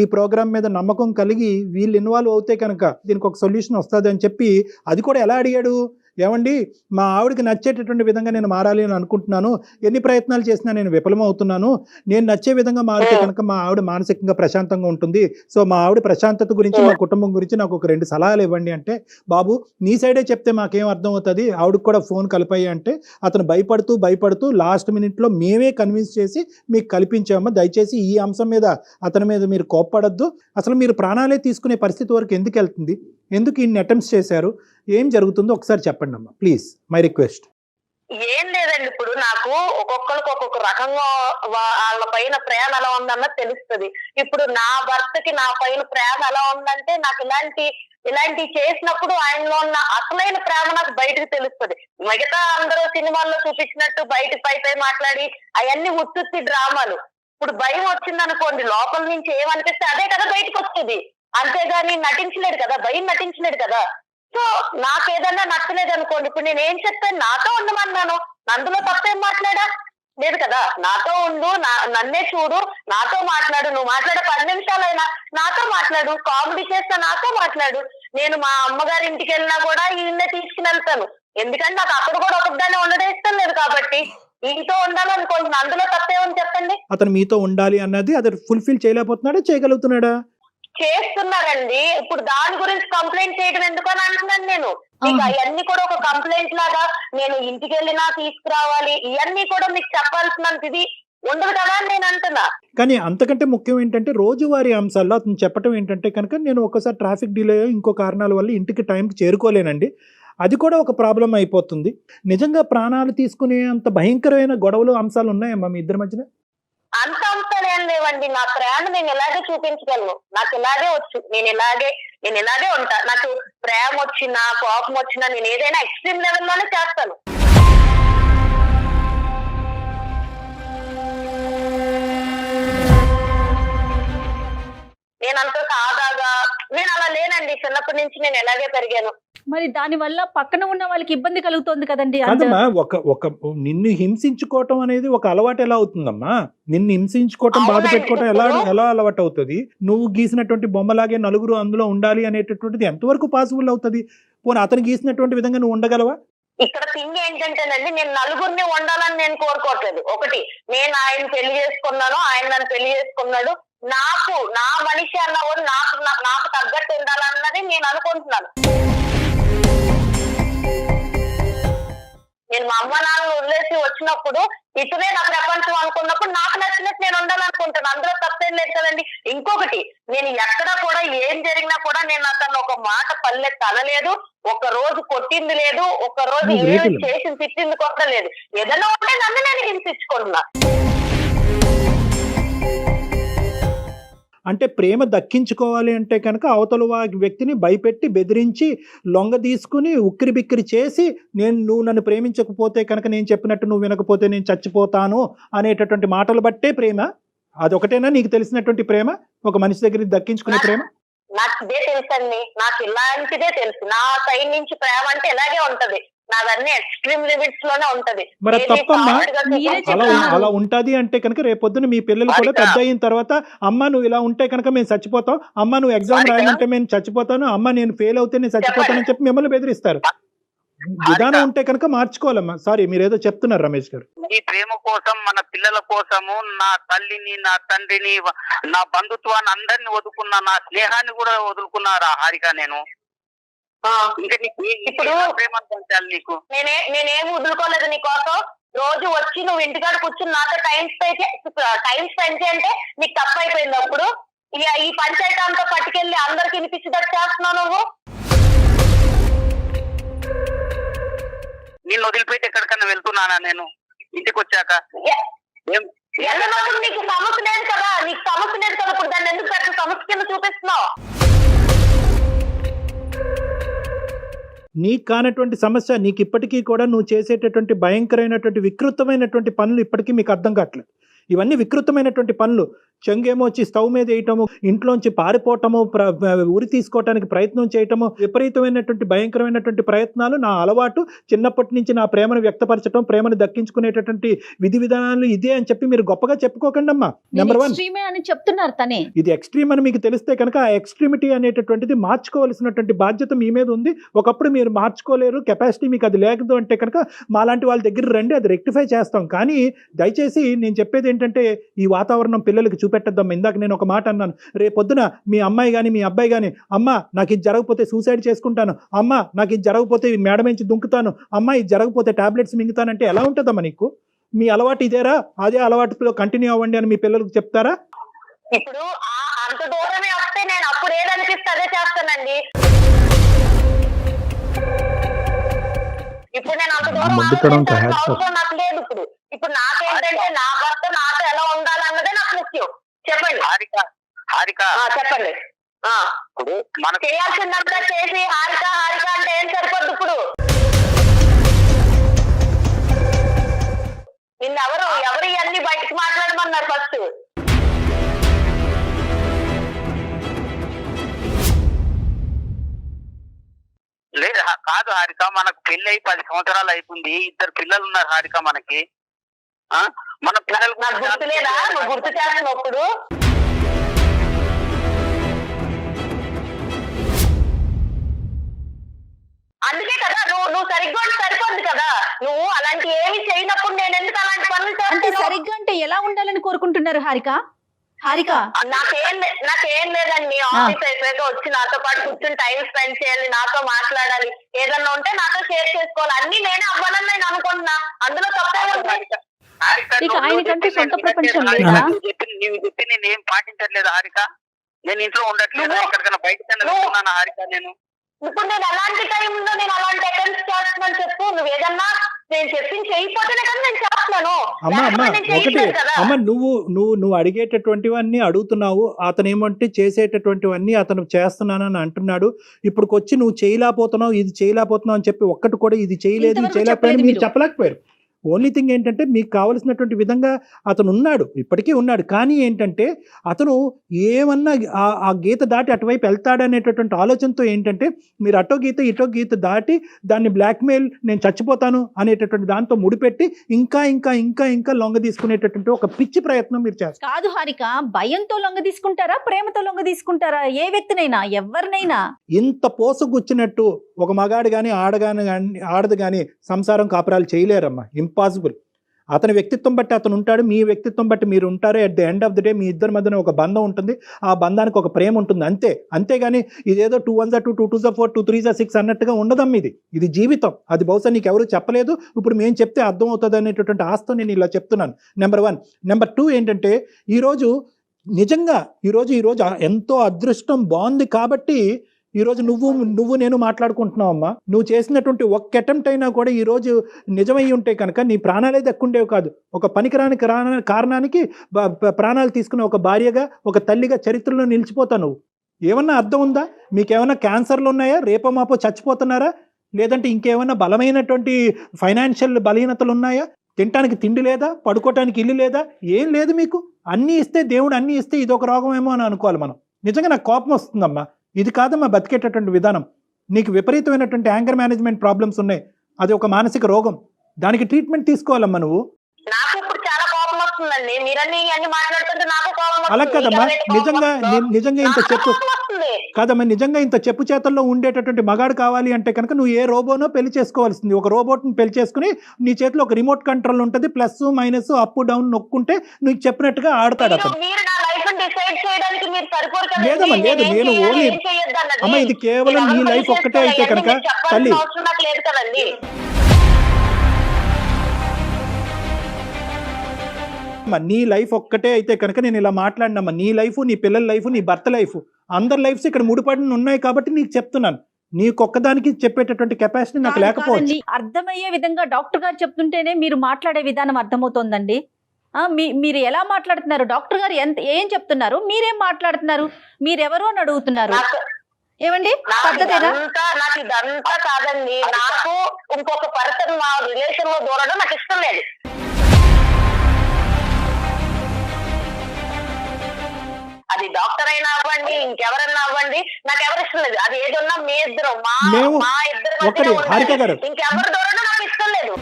ఈ ప్రోగ్రామ్ మీద నమ్మకం కలిగి వీళ్ళు ఇన్వాల్వ్ అవుతే కనుక దీనికి ఒక సొల్యూషన్ వస్తుంది అని చెప్పి, అది కూడా ఎలా అడిగాడు, ఏమండి మా ఆవిడకి నచ్చేటటువంటి విధంగా నేను మారాలి అని అనుకుంటున్నాను, ఎన్ని ప్రయత్నాలు చేసినా నేను విఫలమవుతున్నాను, నేను నచ్చే విధంగా మారితే కనుక మా ఆవిడ మానసికంగా ప్రశాంతంగా ఉంటుంది, సో మా ఆవిడ ప్రశాంతత గురించి మా కుటుంబం గురించి నాకు ఒక 2 సలహాలు ఇవ్వండి అంటే, బాబు నీ సైడే చెప్తే మాకేం అర్థం అవుతుంది, ఆవిడకి కూడా ఫోన్ కలిపాయి అంటే అతను భయపడుతూ లాస్ట్ మినిట్లో మేమే కన్విన్స్ చేసి మీకు కల్పించామా, దయచేసి ఈ అంశం మీద అతని మీద మీరు కోప్పడద్దు, అసలు మీరు ప్రాణాలే తీసుకునే పరిస్థితి వరకు ఎందుకు వెళ్తుంది, ఎందుకు ఇన్ని అటెంప్ట్స్ చేశారు, ఏం జరుగుతుందో ఒకసారి చెప్పండి అమ్మా ప్లీజ్, మై రిక్వెస్ట్. ఏం లేదండి, ఇప్పుడు నాకు ఒక్కొక్కరికి ఒక్కొక్క రకంగా వాళ్ళ పైన ప్రేమ ఎలా ఉందన్నది తెలుస్తుంది. ఇప్పుడు నా భర్తకి నా పైన ప్రేమ ఎలా ఉందంటే, నాకు ఇలాంటి చేసినప్పుడు ఆయనలో ఉన్న అసలైన ప్రేమ నాకు బయటకు తెలుస్తుంది. మిగతా అందరూ సినిమాల్లో చూపించినట్టు బయట పై మాట్లాడి అవన్నీ ఉత్తుత్తి డ్రామాలు. ఇప్పుడు భయం వచ్చింది అనుకోండి, లోపల నుంచి ఏమనిపిస్తే అదే కదా బయటకు వచ్చేది, అంతేగాని నటించలేడు కదా, భయం నటించలేడు కదా. సో నాకేదన్నా నచ్చలేదు అనుకోండి, ఇప్పుడు నేను ఏం చెప్పాను, నాతో ఉండమన్నాను, అందులో తప్పేం మాట్లాడా లేదు కదా. నాతో ఉండు, నన్నే చూడు, నాతో మాట్లాడు, నువ్వు మాట్లాడే 10 నిమిషాలైనా నాతో మాట్లాడు, కామెడీ చేస్తా నాతో మాట్లాడు. నేను మా అమ్మగారి ఇంటికి వెళ్ళినా కూడా ఈయన్నే తీసుకుని వెళ్తాను, ఎందుకంటే నాకు అక్కడ కూడా ఒకదాన్ని ఉండడం ఇష్టం లేదు కాబట్టి ఈతో ఉండాలనుకుంటున్నాను, అందులో తప్పేమని చెప్పండి. అతను మీతో ఉండాలి అన్నది అది ఫుల్ఫిల్ చేయలేకపోతున్నాడా, చేయగలుగుతున్నాడా? చేస్తున్నారండి. ఇప్పుడు దాని గురించి కంప్లైంట్ చేయడం ఎందుకు అని అంటున్నాను నేను. మీకు అవన్నీ కూడా ఒక కంప్లైంట్ లాగా నేను ఇంటికి వెళ్ళినా తీసుకురావాలి, ఇవన్నీ కూడా మీకు చెప్పాల్సినంత ఇది ఉండదు కదా అని నేను అంటున్నా. కానీ అంతకంటే ముఖ్యం ఏంటంటే రోజువారీ అంశాల్లో అతను చెప్పడం ఏంటంటే కనుక, నేను ఒక్కసారి ట్రాఫిక్ డిలే ఇంకో కారణాల వల్ల ఇంటికి టైంకి చేరుకోలేనండి, అది కూడా ఒక ప్రాబ్లం అయిపోతుంది. నిజంగా ప్రాణాలు తీసుకునే అంత భయంకరమైన గొడవలు అంశాలు ఉన్నాయమ్మా మీ ఇద్దరి మధ్యన? అంత అంశాలు ఏం లేవండి. నా ప్రేమ నేను ఇలాగే చూపించగలను, నాకు ఇలాగే వచ్చు, నేను ఇలాగే ఉంటా. నాకు ప్రేమ వచ్చినా కోపం వచ్చినా నేను ఏదైనా ఎక్స్ట్రీమ్ లెవెల్లోనే చేస్తాను. నేనంత సాదాగా నేను అలా లేనండి, చిన్నప్పటి నుంచి నేను ఎలాగే పెరిగాను. మరి దాని వల్ల పక్కన ఉన్న వాళ్ళకి ఇబ్బంది కలుగుతోంది కదండి. కాదమ్మా, ఒక నిన్ను హింసించుకోవటం అనేది ఒక అలవాటు ఎలా అవుతుందమ్మా? నిన్ను హింసించుకోవటం, బాధ పెట్టుకోవటం ఎలా అలవాటు అవుతుంది? నువ్వు గీసినటువంటి బొమ్మలాగే నలుగురు అందులో ఉండాలి అనేటటువంటిది ఎంతవరకు పాసిబుల్ అవుతుంది? పోనీ అతను గీసినటువంటి విధంగా నువ్వు ఉండగలవా? ఇక్కడ థింగ్ ఏంటంటేనండి, నేను నలుగురిని ఉండాలని నేను కోరుకోవట్లేదు. ఒకటి, నేను ఆయన పెళ్లి చేసుకున్నాను, ఆయన నన్ను పెళ్లి చేసుకున్నాడు, నా మనిషి అన్న కూడా నాకు తగ్గట్టు ఉండాలన్నది నేను అనుకుంటున్నాను. నేను మా అమ్మ నాన్న వదిలేసి వచ్చినప్పుడు ఇతనే నా ప్రపంచం అనుకున్నప్పుడు నాకు నచ్చినట్టు నేను ఉండాలనుకుంటాను, అందులో తప్పేం లేదు కదండి. ఇంకొకటి, నేను ఎక్కడా కూడా ఏం జరిగినా కూడా నేను అతను ఒక మాట పల్లెత్తి అనలేదు, ఒక రోజు కొట్టింది లేదు, ఒక రోజు ఏమి చేసి తిట్టింది కూడా లేదు. ఏదైనా ఉంటే నన్ను నేను హింసించుకుంటున్నా. అంటే ప్రేమ దక్కించుకోవాలి అంటే కనుక అవతల వ్యక్తిని భయపెట్టి బెదిరించి లొంగ తీసుకుని ఉక్కిరి బిక్కిరి చేసి, నువ్వు నన్ను ప్రేమించకపోతే కనుక నేను చెప్పినట్టు నువ్వు వినకపోతే నేను చచ్చిపోతాను అనేటటువంటి మాటలు బట్టే ప్రేమ? అదొకటేనా నీకు తెలిసినటువంటి ప్రేమ, ఒక మనిషి దగ్గర దక్కించుకునే ప్రేమ? నాకు ఇదే తెలుసండి, నాకు ఇలాంటిదే తెలుసు. నా సైడ్ నుంచి ప్రేమ అంటే ఇలాగే ఉంటది, నాదన్నీ ఎక్స్ట్రీమ్ లిమిట్స్ లోనే ఉంటది. మరి తప్పమ్మా, అలా ఉంటది అంటే కనుక రేపొద్దున మీ పిల్లలు కూడా పెద్ద అయిన తర్వాత, అమ్మ నువ్వు ఇలా ఉంటే కనుక మేము చచ్చిపోతాం, అమ్మ నువ్వు ఎగ్జామ్ రాయమంటే మేము చచ్చిపోతాను, అమ్మ నేను ఫెయిల్ అవుతే నేను చచ్చిపోతానని చెప్పి మిమ్మల్ని బెదిరిస్తారు. విధానం ఉంటే కనుక మార్చుకోవాలమ్మా. సారీ, మీరు ఏదో చెప్తున్నారు రమేష్ గారు. ఈ ప్రేమ కోసం, మన పిల్లల కోసము, నా తల్లిని, నా తండ్రిని, నా బంధుత్వాన్ని అందరిని వదులుకున్నా, నా స్నేహాన్ని కూడా వదులుకున్నారా హారిక నేను? ఇంకా నీకు ఇప్పుడు ప్రేమ పంచాలి నీకు? నేనేం వదులుకోలేదు నీకోసం. రోజు వచ్చి నువ్వు ఇంటికాడ కూర్చుని నాతో టైం స్పెండ్ చేయంటే నీకు తప్పు అయిపోయింది. అప్పుడు ఈ పంచాయతీ అంతా పట్టుకెళ్ళి అందరికి వినిపించేటట్టు చేస్తున్నావు నువ్వు. నిన్ను వదిలిపెట్టి ఎక్కడికన్నా వెళ్తున్నానా నేను ఇంటికి వచ్చాక? వెళ్ళినప్పుడు నీకు సమస్య లేదు కదా, ఇప్పుడు దాన్ని ఎందుకు పెద్ద సమస్య కింద చూపిస్తున్నావు? నీకు కానటువంటి సమస్య, నీకు ఇప్పటికీ కూడా నువ్వు చేసేటటువంటి భయంకరమైనటువంటి వికృతమైనటువంటి పనులు ఇప్పటికీ మీకు అర్థం కావట్లేదు. ఇవన్నీ వికృతమైనటువంటి పనులు. చెంగేమో వచ్చి స్టవ్ మీద వేయటము, ఇంట్లోంచి పారిపోవటము, ఉరి తీసుకోవటానికి ప్రయత్నం చేయటము, విపరీతమైనటువంటి భయంకరమైనటువంటి ప్రయత్నాలు. నా అలవాటు చిన్నప్పటి నుంచి నా ప్రేమను వ్యక్తపరచడం, ప్రేమను దక్కించుకునేటటువంటి విధి విధానాలు ఇదే అని చెప్పి మీరు గొప్పగా చెప్పుకోకండి అమ్మా. నెంబర్ 1 అని చెప్తున్నారు తనే. ఇది ఎక్స్ట్రీమ్ అని మీకు తెలిస్తే కనుక ఆ ఎక్స్ట్రీమిటీ అనేటటువంటిది మార్చుకోవాల్సినటువంటి బాధ్యత మీ మీద ఉంది. ఒకప్పుడు మీరు మార్చుకోలేరు, కెపాసిటీ మీకు అది లేదు అంటే కనుక మాలాంటి వాళ్ళ దగ్గర రండి, అది రెక్టిఫై చేస్తాం. కానీ దయచేసి నేను చెప్పేది ఏంటంటే, ఈ వాతావరణం పిల్లలకి చూపెట్టద్దాం. ఇందాక నేను ఒక మాట అన్నాను, రేపొద్దున మీ అమ్మాయి కానీ మీ అబ్బాయి కానీ, అమ్మ నాకు ఇది జరగకపోతే సూసైడ్ చేసుకుంటాను, అమ్మ నాకు ఇది జరగకపోతే మేడ నుంచి దుంకుతాను, అమ్మ ఇది జరగకపోతే టాబ్లెట్స్ మింగుతానంటే ఎలా ఉంటుందమ్మా నీకు? మీ అలవాటు ఇదేరా, అదే అలవాటులో కంటిన్యూ అవ్వండి అని మీ పిల్లలకు చెప్తారా? ఇప్పుడు అంత దూరమే వస్తే నేను అప్పుడు ఏదనిపిస్తే అదే చేస్తానండి. ఇప్పుడు నేను అంత దూరం అవసరం నాకు లేదు. ఇప్పుడు నాకేంటంటే నా భర్త నాతో ఎలా ఉండాలన్నదే నాకు ముఖ్యం. చెప్పండి హారిక, చెప్పండి. ఇప్పుడు మనకు చేయాల్సిందంతా చేసి హారిక అంటే ఏం సరిపోద్దు? ఇప్పుడు నిన్ను ఎవరు ఇవన్నీ బయటకు మాట్లాడమన్నారు ఫస్ట్? లేదు కాదు హారిక, మనకు పెళ్లి అయి 10 సంవత్సరాలు అయిపోయింది, 2 పిల్లలు ఉన్నారు హారిక మనకి. మన పిల్లలు నాకు గుర్తులేదా? నువ్వు గుర్తు చేస్తున్నప్పుడు అందుకే కదా నువ్వు సరిగ్గా సరిపోద్ది కదా. నువ్వు అలాంటి ఏమి చేయనప్పుడు నేను ఎందుకు అలాంటి పనులు అంటే సరిగ్గా అంటే ఎలా ఉండాలని కోరుకుంటున్నారు హారిక? నాకేం లేదండి. ఆఫీస్ అయిపోయాక వచ్చి నాతో పాటు కూర్చొని టైం స్పెండ్ చేయాలి, నాతో మాట్లాడాలి, ఏదన్నా ఉంటే నాతో షేర్ చేసుకోవాలి. అన్ని నేనే అవ్వాలని నేను అనుకుంటున్నా. అందులో తప్పే నీవు చెప్పి నేను ఏం పాటించట్లేదు హారిక. నేను ఇంట్లో ఉండట్లేదు, ఎక్కడికైనా బయటకు వెళ్తున్నాను హారిక. ఇప్పుడు నేను ఎలాంటి టైంలో నేను అలాంటి అటెంప్ట్స్ చేస్తున్నాను చెప్పు. నువ్వు ఏదన్నా నేను చెప్పింది చేయకపోతేనే కదా నేను చేస్తున్నాను. అమ్మ నువ్వు అడిగేటటువంటివన్నీ అడుగుతున్నావు, అతను ఏమంటే చేసేటటువంటివన్నీ అతను చేస్తున్నానని అంటున్నాడు. ఇప్పుడు వచ్చి నువ్వు చేయలేకపోతున్నావు, ఇది చేయలేకపోతున్నావు అని చెప్పి ఒక్కటి కూడా ఇది చేయలేదు, ఇది చేయలేకపోయాను మీరు చెప్పలేకపోయారు. ఓన్లీ థింగ్ ఏంటంటే మీకు కావలసినటువంటి విధంగా అతను ఉన్నాడు, ఇప్పటికీ ఉన్నాడు. కానీ ఏంటంటే అతను ఏమన్నా ఆ గీత దాటి అటువైపు వెళ్తాడనేటటువంటి ఆలోచనతో ఏంటంటే మీరు అటో గీత ఇటో గీత దాటి దాన్ని బ్లాక్మెయిల్, నేను చచ్చిపోతాను అనేటటువంటి దాంతో ముడిపెట్టి ఇంకా ఇంకా ఇంకా ఇంకా లొంగ తీసుకునేటటువంటి ఒక పిచ్చి ప్రయత్నం మీరు చేస్తారు. కాదు హారిక, భయంతో లొంగ తీసుకుంటారా, ప్రేమతో లొంగ తీసుకుంటారా? ఏ వ్యక్తినైనా ఎవరినైనా ఇంత పోసగుచ్చినట్టు ఒక మగాడు కానీ ఆడదు కానీ సంసారం కాపురాలు చేయలేరమ్మా. ఇంపాసిబుల్. అతని వ్యక్తిత్వం బట్టి అతను ఉంటాడు, మీ వ్యక్తిత్వం బట్టి మీరు ఉంటారు. At the end of the day మీ ఇద్దరి మధ్యన ఒక బంధం ఉంటుంది, ఆ బంధానికి ఒక ప్రేమ ఉంటుంది, అంతేగాని ఇదేదో 2 1 2 2 2 4 2 3 6 అన్నట్టుగా ఉండదమ్మ. ఇది జీవితం. అది బహుశా నీకు ఎవరు చెప్పలేదు, ఇప్పుడు మేము చెప్తే అర్థం అవుతుంది అనేటటువంటి ఆస్తో నేను ఇలా చెప్తున్నాను. నెంబర్ 1. నెంబర్ 2 ఏంటంటే ఈరోజు నిజంగా ఈరోజు ఎంతో అదృష్టం బాగుంది కాబట్టి ఈరోజు నువ్వు నేను మాట్లాడుకుంటున్నావు అమ్మా. నువ్వు చేసినటువంటి ఒక్క అటెంప్ట్ అయినా కూడా ఈరోజు నిజమై ఉంటే కనుక నీ ప్రాణాలే దక్కుండేవి కాదు. ఒక పనికిరాని కారణానికి ప్రాణాలు తీసుకున్న ఒక భార్యగా, ఒక తల్లిగా చరిత్రలో నిలిచిపోతావు నువ్వు. ఏమన్నా అర్థం ఉందా? మీకేమన్నా క్యాన్సర్లు ఉన్నాయా? రేపో మాపో చచ్చిపోతున్నారా? లేదంటే ఇంకేమన్నా బలమైనటువంటి ఫైనాన్షియల్ బలహీనతలు ఉన్నాయా? తినటానికి తిండి లేదా? పడుకోవటానికి ఇల్లు లేదా? ఏం లేదు మీకు. అన్నీ ఇస్తే దేవుడు అన్నీ ఇస్తే ఇదొక రోగమేమో అని అనుకోవాలి మనం. నిజంగా నాకు కోపం వస్తుందమ్మా. ఇది కాదమ్మా బతికేటటువంటి విధానం. నీకు విపరీతమైనటువంటి యాంగర్ మేనేజ్మెంట్ ప్రాబ్లమ్స్ ఉన్నాయి, అది ఒక మానసిక రోగం. దానికి ట్రీట్మెంట్ తీసుకోవాలమ్మా నువ్వు. నాకు ఇప్పుడు చాలా కోపం వస్తుందండి. మీరన్నీ అన్ని మాట్లాడుతుంటే నాకు కోపం అలా వస్తుంది. కదమ్మా, మీకు ఎవరైతే కోపం నిజంగా వస్తుందో నిజంగా ఇంత నాకు చెప్పు కోపం వస్తుంది. కాదమ్మా, నిజంగా ఇంత చెప్పు చేతల్లో ఉండేటటువంటి మగాడు కావాలి అంటే కనుక నువ్వు ఏ రోబోనో పెళ్లి చేసుకోవాల్సింది. ఒక రోబోట్ని పెళ్లి చేసుకుని నీ చేతిలో ఒక రిమోట్ కంట్రోల్ ఉంటుంది, ప్లస్ మైనస్ అప్ డౌన్ నొక్కుంటే నీకు చెప్పినట్టుగా ఆడతాడు అతను. మీరు నా లైఫ్ డిసైడ్ చేయడానికి మీరు సరిపోరు కదండి. లేదమ్మా, లేదు, నేనేం నేను చేయాలి, ఓన్లీ ఏం చేయొద్దు అన్నది. అమ్మ ఇది కేవలం నీ మీరు లైఫ్ ఎవరు ఒక్కటే అయితే చేసుకోవాలి, కనుక మీరు చెప్పాల్సిన తల్లి అవసరం నాకు లేదు కదండి. నీ లైఫ్ ఒక్కటే అయితే కనుక నేను ఇలా మాట్లాడినమ్మా. నీ లైఫ్, నీ పిల్లల లైఫ్, నీ భర్త లైఫ్, అందరి లైఫ్స్ ఇక్కడ ముడిపడి ఉన్నాయి కాబట్టి నీకు చెప్తున్నాను. నీకొక్కదానికి చెప్పేటటువంటి కెపాసిటీ నాకు లేకపోవచ్చు. కాదండి, అర్థమయ్యే విధంగా డాక్టర్ గారు చెప్తుంటేనే మీరు మాట్లాడే విధానం అర్థమవుతోందండి. మీరు ఎలా మాట్లాడుతున్నారు, డాక్టర్ గారు ఏం చెప్తున్నారు, మీరేం మాట్లాడుతున్నారు, మీరెవరు అని అడుగుతున్నారు. ఏమండి పద్ధతేనా? నాకు ఇదంతా కాదండి. నాకు ఇంకొక పర్సన్ మా రిలేషన్ లో దూరడం నాకు ఇష్టం లేదు. అది డాక్టర్ అయినా అవ్వండి, ఇంకెవరన్నా అవ్వండి, నాకు ఎవరు ఇష్టం లేదు. అది ఏదన్నా మీ ఇద్దరు మా ఇద్దరు ఇంకెవరు దూరడం నాకు ఇష్టం లేదు.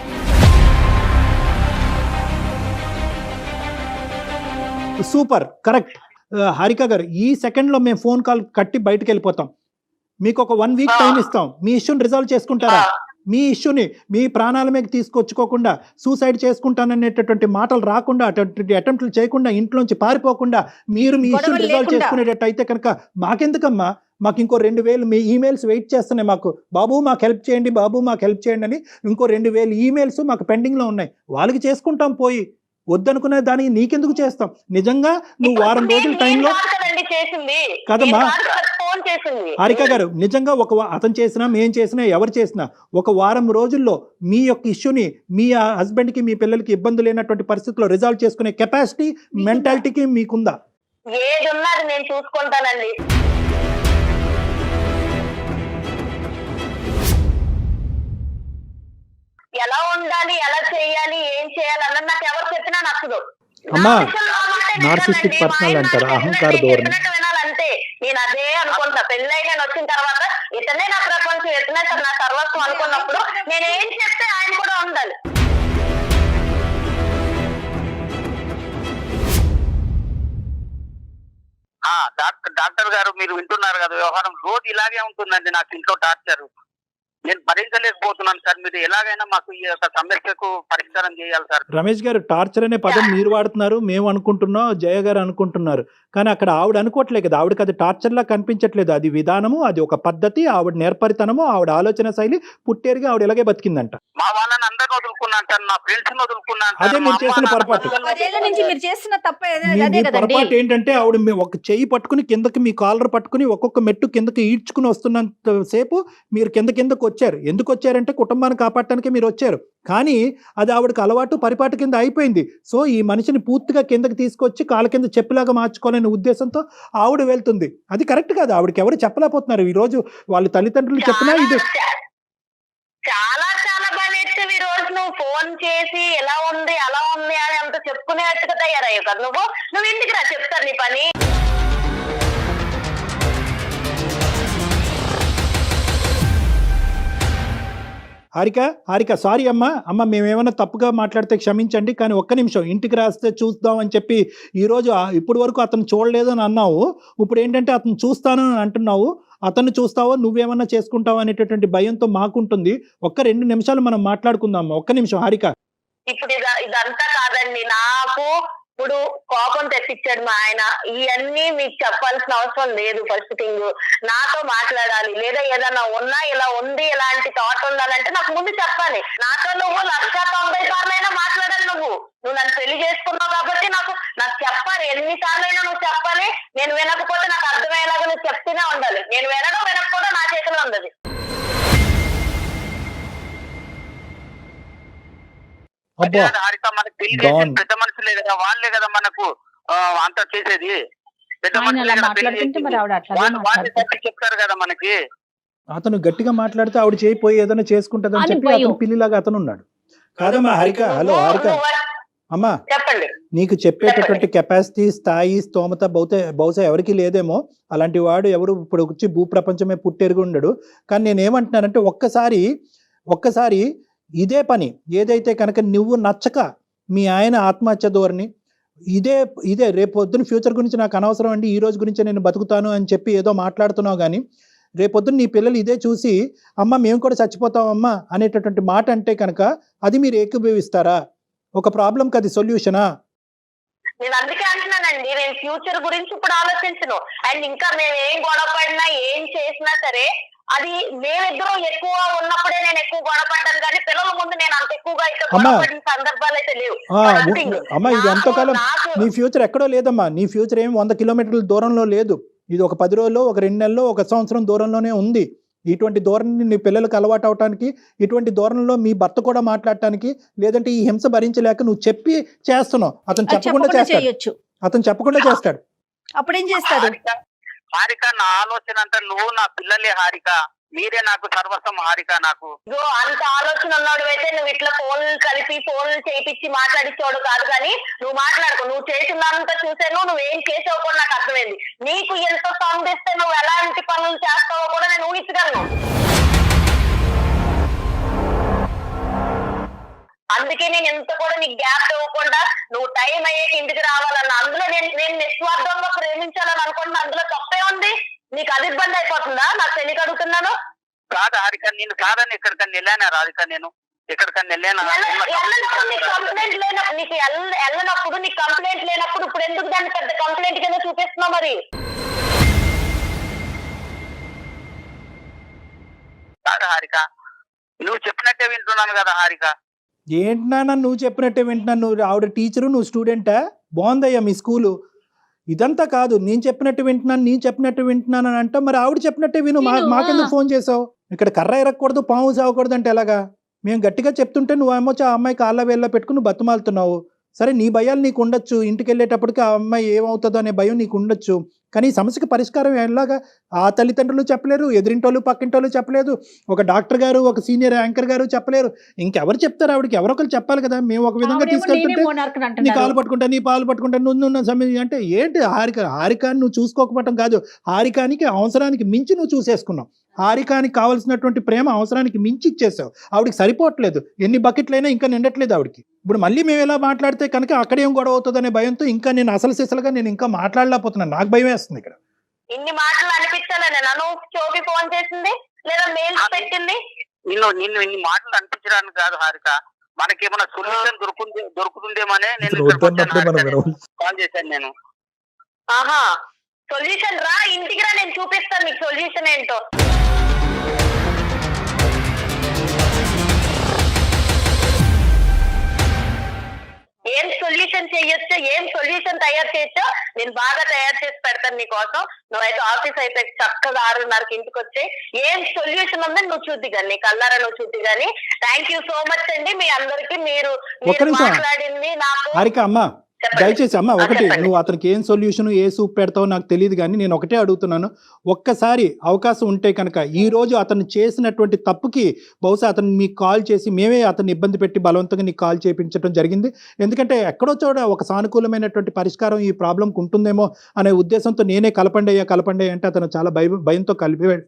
Super, correct. హారిక గారు, ఈ సెకండ్లో మేము ఫోన్ కాల్ కట్టి బయటకు వెళ్ళిపోతాం. మీకు ఒక 1 వీక్ టైం ఇస్తాం. మీ ఇష్యూని రిజాల్వ్ చేసుకుంటారా? మీ ఇష్యూని మీ ప్రాణాల మీద తీసుకొచ్చుకోకుండా, సూసైడ్ చేసుకుంటాననేటటువంటి మాటలు రాకుండా, అటువంటి అటెంప్ట్లు చేయకుండా, ఇంట్లోంచి పారిపోకుండా మీరు మీ ఇష్యూని రిజాల్వ్ చేసుకునేటట్టు అయితే కనుక మాకెందుకమ్మా, మాకు ఇంకో 2000 మీ ఈమెయిల్స్ వెయిట్ చేస్తున్నాయి. మాకు బాబు మాకు హెల్ప్ చేయండి, బాబు మాకు హెల్ప్ చేయండి అని ఇంకో 2000 ఈమెయిల్స్ మాకు పెండింగ్లో ఉన్నాయి. వాళ్ళకి చేసుకుంటాం పోయి. వద్దనుకునే దానికి నీకెందుకు చేస్తాం? నిజంగా నువ్వు వారం రోజుల టైంలో కదమ్మా హారిక గారు, నిజంగా అతను చేసినా మేం చేసినా ఎవరు చేసినా ఒక వారం రోజుల్లో మీ యొక్క ఇష్యూని మీ హస్బెండ్కి మీ పిల్లలకి ఇబ్బంది లేనటువంటి పరిస్థితుల్లో రిజాల్వ్ చేసుకునే కెపాసిటీ, మెంటాలిటీకి మీకుందా? ఏది ఉన్నది నేను చూసుకుంటానండి. ఎలా ఉండాలి, ఎలా చేయాలి, ఏం చేయాలి అన్నది నాకు ఎవరు చెప్పినా నచ్చదు. అమ్మా, నార్సిస్టిక్ పర్సనల్ అంటారు, అహంకార ధోరణి. వినాలంటే నేను అదే అనుకుంటా. పెళ్ళై నేను వచ్చిన తర్వాత ఇతనే నా ప్రపంచం, ఇతనే నా సర్వస్వం అనుకున్నప్పుడు నేను ఏం చెప్తే ఆయన కూడా ఉండాలి. డాక్టర్ గారు, మీరు వింటున్నారు కదా వ్యవహారం, రోజు ఇలాగే ఉంటుందండి. నాకు ఇంట్లో టార్చర్ నేను భరించలేకపోతున్నాను సార్. మీరు ఎలాగైనా మాకు ఈ యొక్క సమస్యకు పరిష్కారం చేయాలి సార్. రమేష్ గారు, టార్చర్ అనే పదం మీరు వాడుతున్నారు, మేము అనుకుంటున్నాం, జయ గారు అనుకుంటున్నారు. కానీ అక్కడ ఆవిడ అనుకోవట్లేదు కదా, ఆవిడకి అది టార్చర్లా కనిపించట్లేదు. అది విధానము, అది ఒక పద్ధతి, ఆవిడ నేర్పరితనము, ఆవిడ ఆలోచన శైలి. పుట్టేరుగా ఆవిడ ఇలాగే బతికిందంట. మా వాళ్ళని అందరిని వదులుకున్నాను సార్, నా ఫ్రెండ్స్ వదులుకున్నాను. అదే మీరు చేసిన పొరపాటు. పొరపాటు ఏంటంటే ఆవిడ ఒక చెయ్యి పట్టుకుని కిందకి, మీ కాలర్ పట్టుకుని ఒక్కొక్క మెట్టు కిందకి ఈడ్చుకుని వస్తున్నంత సేపు మీరు కిందకు వచ్చారు. ఎందుకు వచ్చారంటే కుటుంబాన్ని కాపాడటానికి మీరు వచ్చారు. కానీ అది ఆవిడకి అలవాటు, పరిపాటు కింద అయిపోయింది. సో ఈ మనిషిని పూర్తిగా కిందకి తీసుకొచ్చి కాళ్ళ కింద చెప్పులాగా మార్చుకోవాలనే ఉద్దేశంతో ఆవిడ వెళ్తుంది. అది కరెక్ట్ కాదు. ఆవిడకి ఎవరు చెప్పలేకపోతున్నారు. ఈ రోజు వాళ్ళ తల్లిదండ్రులు చెప్పినా ఇది చాలా చాలా బాగా నేర్చావు. ఈ రోజు నువ్వు ఫోన్ చేసి ఎలా ఉంది అలా ఉంది అని అంత చెప్పుకునేట్టుగా తయారయ్యావు కదా. నువ్వు ఇంటికి రా, చెప్తాను నీ పని. హారిక సారీ అమ్మ మేమేమన్నా తప్పుగా మాట్లాడితే క్షమించండి. కానీ ఒక్క నిమిషం, ఇంటికి రాస్తే చూద్దాం అని చెప్పి ఈరోజు ఇప్పటి వరకు అతను చూడలేదు అని అన్నావు. ఇప్పుడు ఏంటంటే అతను చూస్తాను అని అంటున్నావు. అతను చూస్తావో నువ్వేమన్నా చేసుకుంటావు అనేటటువంటి భయంతో మాకుంటుంది. ఒక్క 2 నిమిషాలు మనం మాట్లాడుకుందాం. ఒక్క నిమిషం హారిక. ఇప్పుడు ఇదంతా కాదండి, నాకు ఇప్పుడు కోపం తెప్పించాడు మా ఆయన. ఇవన్నీ మీకు చెప్పాల్సిన అవసరం లేదు. ఫస్ట్ థింగ్, నాతో మాట్లాడాలి. లేదా ఏదైనా ఉన్నా ఇలా ఉంది, ఇలాంటి థాట్ ఉండాలంటే నాకు ముందు చెప్పాలి. నాతో నువ్వు 190 సార్లైనా మాట్లాడాలి. నువ్వు నన్ను పెళ్లి చేసుకున్నావు కాబట్టి నాకు చెప్పాలి. ఎన్నిసార్లైనా నువ్వు చెప్పాలి. నేను వినకపోతే నాకు అర్థమయ్యేలాగా నువ్వు చెప్తూనే ఉండాలి. నేను వినకపోవడం నా చేతిలో ఉండదు. మనకి పెద్ద మనుషులే కదా, వాళ్ళే కదా మనకు అంతా చేసేది. పెద్ద మనుషులు చెప్తారు కదా మనకి. అతను గట్టిగా మాట్లాడితే ఆవిడ చేయిపోయి ఏదైనా చేసుకుంటదని చెప్పి అతను పిల్లిలాగా అతను ఉన్నాడు. కాదమ్మా హారిక, హలో హారిక అమ్మా, చెప్పండి. నీకు చెప్పేటటువంటి కెపాసిటీ, స్థాయి, స్తోమత బహుశా ఎవరికి లేదేమో. అలాంటి వాడు ఎవరు ఇప్పుడు వచ్చి భూప్రపంచమే పుట్టెరుగు ఉండడు. కానీ నేనేమంటున్నానంటే ఒక్కసారి ఇదే పని ఏదైతే కనుక నువ్వు నచ్చక మీ ఆయన ఆత్మహత్య ధోరణి, ఇదే రేపు పొద్దున ఫ్యూచర్ గురించి నాకు అనవసరం అండి, ఈ రోజు గురించి నేను బతుకుతాను అని చెప్పి ఏదో మాట్లాడుతున్నావు కానీ రేపొద్దున నీ పిల్లలు ఇదే చూసి అమ్మ మేము కూడా చచ్చిపోతామమ్మా అనేటటువంటి మాట అంటే కనుక అది మీరు ఏకీభవిస్తారా? ఒక ప్రాబ్లంకి అది సొల్యూషనా? నేను అందుకే అంటున్నానండి, నేను ఫ్యూచర్ గురించి ఇప్పుడు ఆలోచించను. అండ్ ఇంకా మేము ఏం గొడవ పడినా ఏం చేసినా సరే అది మేమిద్దరం ఎక్కువ ఉన్నప్పుడే నేను ఎక్కువ గొడవ పడ్డాను, కానీ పిల్లల ముందు నేను అంత ఎక్కువగా అయితే గొడవ పడిన సందర్భాలు అయితే లేవు. అమ్మా ఇది ఎంతకాలం నీ ఫ్యూచర్ ఎక్కడో లేదమ్మా, నీ ఫ్యూచర్ ఏం 100 కిలోమీటర్ల దూరంలో లేదు, ఇది ఒక 10 రోజుల్లో, ఒక 2 నెలల్లో, ఒక సంవత్సరం దూరంలోనే ఉంది. ఇటువంటి ధోరణి నీ పిల్లలకు అలవాటు అవటానికి, ఇటువంటి ధోరణిలో మీ భర్త కూడా మాట్లాడటానికి, లేదంటే ఈ హింస భరించలేక నువ్వు చెప్పి చేస్తున్నావు, అతను చెప్పకుండా చేస్తాడు, అతను చెప్పకుండా చేస్తాడు. అప్పుడు ఏం చేస్తాడు? హారిక నా ఆలోచన అంతా నువ్వు నా పిల్లలే హారిక, మీరే నాకు సర్వస్వం హారిక. నాకు అంత ఆలోచన ఉన్నాడు అయితే నువ్వు ఇట్లా ఫోన్లు కలిపి ఫోన్లు చేయించి మాట్లాడించాడు కాదు, కానీ నువ్వు మాట్లాడుకో. నువ్వు చేసిందంతా చూసాను, నువ్వేం చేసావు కూడా నాకు అర్థమైంది. నీకు ఎంత సౌండ్ ఇస్తే నువ్వు ఎలాంటి పనులు చేస్తావో కూడా నేను ఊహించగలను. అందుకే నేను ఎంత కూడా నీకు గ్యాప్ ఇవ్వకుండా నువ్వు టైం అయ్యాక ఇంటికి రావాలన్న, అందులో నేను నిస్వార్థంగా ప్రేమించాలని అనుకుంటున్నా, అందులో తప్పే ఉంది. నీకు అది ఇబ్బంది అయిపోతుందా? నాకు తెలియక అడుగుతున్నాను. కాదు హారిక, నేను కాదని ఎక్కడికన్నా వెళ్ళానా రాధిక? నేను ఎక్కడికన్నా వెళ్ళానా? కంప్లైంట్ లేనప్పుడు నీకు వెళ్ళనప్పుడు, నీకు కంప్లైంట్ లేనప్పుడు ఇప్పుడు ఎందుకు దాన్ని పెద్ద కంప్లైంట్ కింద చూపిస్తున్నావు? మరి కాదు హారిక, నువ్వు చెప్పినట్టే వింటున్నాను కదా హారిక. ఏంటి నాన్న నువ్వు చెప్పినట్టే వింటున్నాను, నువ్వు ఆవిడ టీచరు, నువ్వు స్టూడెంటా? బాగుందయ్యా మీ స్కూలు. ఇదంతా కాదు, నేను చెప్పినట్టు వింటున్నాను అని అంటావు, మరి ఆవిడ చెప్పినట్టే విను. మాకెందుకు ఫోన్ చేసావు? ఇక్కడ కర్ర ఎరగకూడదు, పాము సాగకూడదు అంటే ఎలాగా? మేము గట్టిగా చెప్తుంటే నువ్వేమో ఆ అమ్మాయి కాళ్ళ వేళ్ళ పెట్టుకుని బతుమాలుతున్నావు. సరే నీ భయాలు నీకు ఉండొచ్చు, ఇంటికి వెళ్ళేటప్పటికి ఆ అమ్మాయి ఏమవుతుందో అనే భయం నీకు ఉండొచ్చు, కానీ ఈ సమస్యకి పరిష్కారం ఎలాగా? ఆ తల్లిదండ్రులు చెప్పలేరు, ఎదిరింటోళ్ళు పక్కింటోళ్ళు చెప్పలేదు, ఒక డాక్టర్ గారు, ఒక సీనియర్ యాంకర్ గారు చెప్పలేరు, ఇంకెవరు చెప్తారు? ఆవిడకి ఎవరొకరు చెప్పాలి కదా. మేము ఒక విధంగా తీసుకెళ్తుంటే నీ పాలు పట్టుకుంటా నువ్వు సమయం అంటే ఏంటి? హారికాని నువ్వు చూసుకోకపోవటం కాదు, హారికానికి అవసరానికి మించి నువ్వు చూసేసుకున్నావు. హారికానికి కావాల్సినటువంటి ప్రేమ అవసరానికి మించి ఇచ్చేసావు. ఆవిడకి సరిపోవట్లేదు, ఎన్ని బకెట్లైనా ఇంకా నిండట్లేదు ఆవిడకి. ఇప్పుడు మళ్ళీ మేము ఎలా మాట్లాడితే కనుక అక్కడేం గొడవ అవుతుంది అనే భయంతో ఇంకా నేను అసలు సిసలుగా నేను ఇంకా మాట్లాడలేకపోతున్నాను. నాకు భయం వేస్తుంది ఇక్కడ. ఇన్ని మాటలు అనిపించాలని నన్ను చోకి ఫోన్ చేసింది లేదా మెయిల్ పెట్టింది? నిన్ను ఇన్ని మాటలు అనిపించడానికి కాదు హారిక, మనకేమైనా సొల్యూషన్ దొరుకుతుందేమోనే నేను కాల్ చేశాను నేను. ఆహా, సొల్యూషన్ రా, ఇంటికి రా, నేను చూపిస్తాను నీకు సొల్యూషన్ ఏంటో. ఏం సొల్యూషన్ చేయొచ్చో, ఏం సొల్యూషన్ తయారు చేయొచ్చో నేను బాగా తయారు చేసి పెడతాను నీకోసం. నువ్వైతే ఆఫీస్ అయితే చక్కగా 6:30కి ఇంటికి వచ్చే ఏం సొల్యూషన్ ఉందని నువ్వు చూద్ది కానీ, నీ కళ్ళారా నువ్వు చూద్ది కానీ. థ్యాంక్ యూ సో మచ్ అండి మీ అందరికి. మీరు మాట్లాడింది నాకు హారిక అమ్మా, దయచేసి అమ్మ ఒకటి, నువ్వు అతనికి ఏం సొల్యూషన్ ఏ సూప్ పెడతావో నాకు తెలియదు, కానీ నేను ఒకటే అడుగుతున్నాను, ఒక్కసారి అవకాశం ఉంటే కనుక ఈ రోజు అతను చేసినటువంటి తప్పుకి బహుశా అతను మీకు కాల్ చేసి మేమే అతన్ని ఇబ్బంది పెట్టి బలవంతంగా నీకు కాల్ చేయించడం జరిగింది. ఎందుకంటే ఎక్కడో చోట ఒక సానుకూలమైనటువంటి పరిష్కారం ఈ ప్రాబ్లంకి ఉంటుందేమో అనే ఉద్దేశంతో నేనే కలపండి అంటే అతను చాలా భయంతో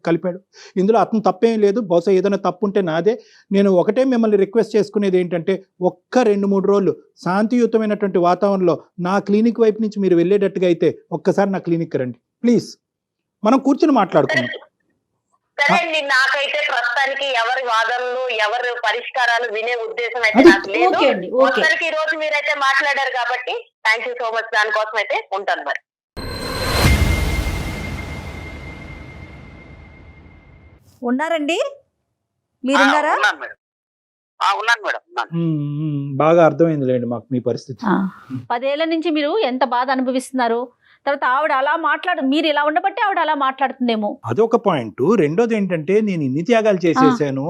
కలిపాడు. ఇందులో అతను తప్పేం లేదు, బహుశా ఏదైనా తప్పు ఉంటే నాదే. నేను ఒకటే మిమ్మల్ని రిక్వెస్ట్ చేసుకునేది ఏంటంటే, ఒక్క 2-3 రోజులు శాంతియుతమైనటువంటి వాతావరణంలో నా క్లినిక్ వైపు నుంచి మీరు వెళ్ళేటట్టుగా అయితే ఒక్కసారి నా క్లినిక్ రండి ప్లీజ్, మనం కూర్చొని మాట్లాడుకుందాం. సరే అండి, నాకైతే ప్రస్తుతానికి ఎవరి వాదనలు ఎవరి పరిష్కారాలు వినే ఉద్దేశం అయితే నాకు లేదు. ఒకరికి ఈ రోజు మీరైతే మాట్లాడారు కాబట్టి థ్యాంక్ యూ సో మచ్. దానికోసం అయితే ఉంటాను. మరి ఉన్నారండి, మీరున్నారా? ఉన్నాను మేడం. బాగా అర్థమైంది లేండి మాకు మీ పరిస్థితి. 10 ఏళ్ల నుంచి మీరు ఎంత బాధ అనుభవిస్తున్నారు. తర్వాత ఆవిడ అలా మీరు ఇలా ఉండబట్టి ఆవిడ అలా మాట్లాడుతుందేమో, అదొక పాయింట్. రెండోది ఏంటంటే, నేను అన్ని త్యాగాలు చేసేసాను,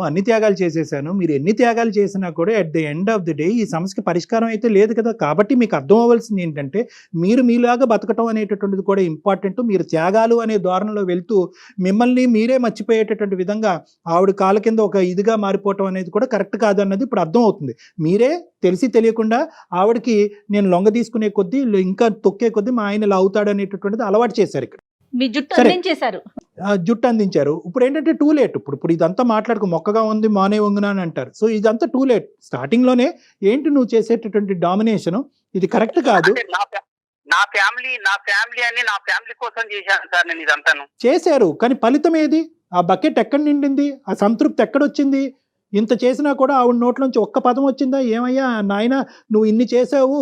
మీరు ఎన్ని త్యాగాలు చేసినా కూడా at the end of the day ఈ సమస్యకి పరిష్కారం అయితే లేదు కదా. కాబట్టి మీకు అర్థం అవ్వాల్సింది ఏంటంటే, మీరు మీలాగా బతకటం అనేటటువంటిది కూడా ఇంపార్టెంట్. మీరు త్యాగాలు అనే ధోరణిలో వెళ్తూ మిమ్మల్ని మీరే మర్చిపోయేటటువంటి విధంగా ఆవిడ కాళ్ళ కింద ఒక ఇదిగా మారిపోవటం అనేది కూడా కరెక్ట్ కాదు అన్నది ఇప్పుడు అర్థం అవుతుంది. మీరే తెలిసి తెలియకుండా ఆవిడకి నేను లొంగ తీసుకునే కొద్దీ ఇంకా తొక్కే కొద్దీ మా ఆయన ఇలా అవుతాడు అనేటటువంటిది అలవాటు చేశారు ఇక్కడ. మీ జుట్టు సరే. అందించేశారు. జుట్టు అందించారు. ఇప్పుడు ఏంటంటే టూ లేట్. ఇప్పుడు ఇదంతా మాట్లాడుకో మొక్కగా ఉంది మానే వంగునా అని అంటారు. సో ఇదంతా టూ లేట్. స్టార్టింగ్ లోనే ఏంటి నువ్వు చేసేటటువంటి డామినేషన్ ఇది కరెక్ట్ కాదు. అంటే నా ఫ్యామిలీ అని నా ఫ్యామిలీ కోసం చేశాను సార్ నేను ఇదంతాను. చేశారు కానీ ఫలితం ఏది? ఆ బకెట్ ఎక్కడ నిండింది? ఆ సంతృప్తి ఎక్కడొచ్చింది? ఇంత చేసినా కూడా ఆవిడ నోట్లోంచి ఒక్క పదం వచ్చిందా? ఏమయ్యా నాయన నువ్వు ఇన్ని చేసావు,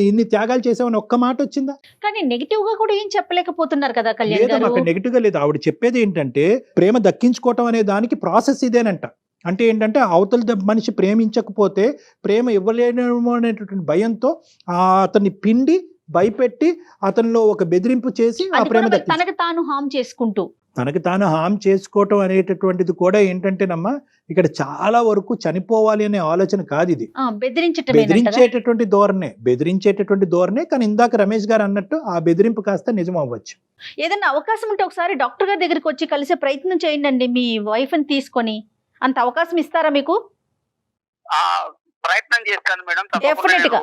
ఇన్ని త్యాగాలు చేసావు అని ఒక్క మాట వచ్చిందా? కానీ నెగిటివ్ గా కూడా ఏం చెప్పలేకపోతున్నారు కదా కళ్యాణ్ లేదా గారు. మాకు నెగిటివ్ గా లేదు. ఆవిడ చెప్పేది ఏంటంటే ప్రేమ దక్కించుకోవటం అనే దానికి ప్రాసెస్ ఇదేనంట. అంటే ఏంటంటే అవతల మనిషి ప్రేమించకపోతే ప్రేమ ఇవ్వలేనేమో అనేటటువంటి భయంతో అతన్ని పిండి భయపెట్టి అతనిలో ఒక బెదిరింపు చేసి ఆ అది ప్రేమ కూడా దక్కించు. తనకు తాను హామ్ చేసుకుంటూ తనకి తాను హామ్ చేసుకోవటం అనేటటువంటిది కూడా ఏంటంటేనమ్మా ఇక్కడ చాలా వరకు చనిపోవాలి అనే ఆలోచన కాదు ఇది. బెదిరించటం బెదిరించేటటువంటి ధోరణే. కానీ ఇందాక రమేష్ గారు అన్నట్టు ఆ బెదిరింపు కాస్త నిజం అవ్వచ్చు. ఏదైనా అవకాశం ఉంటే ఒకసారి డాక్టర్ గారి దగ్గరికి వచ్చి కలిసే ప్రయత్నం చేయండి మీ వైఫ్ ని తీసుకొని. అంత అవకాశం ఇస్తారా మీకు? ప్రయత్నం చేస్తాను మేడం. Definite గా.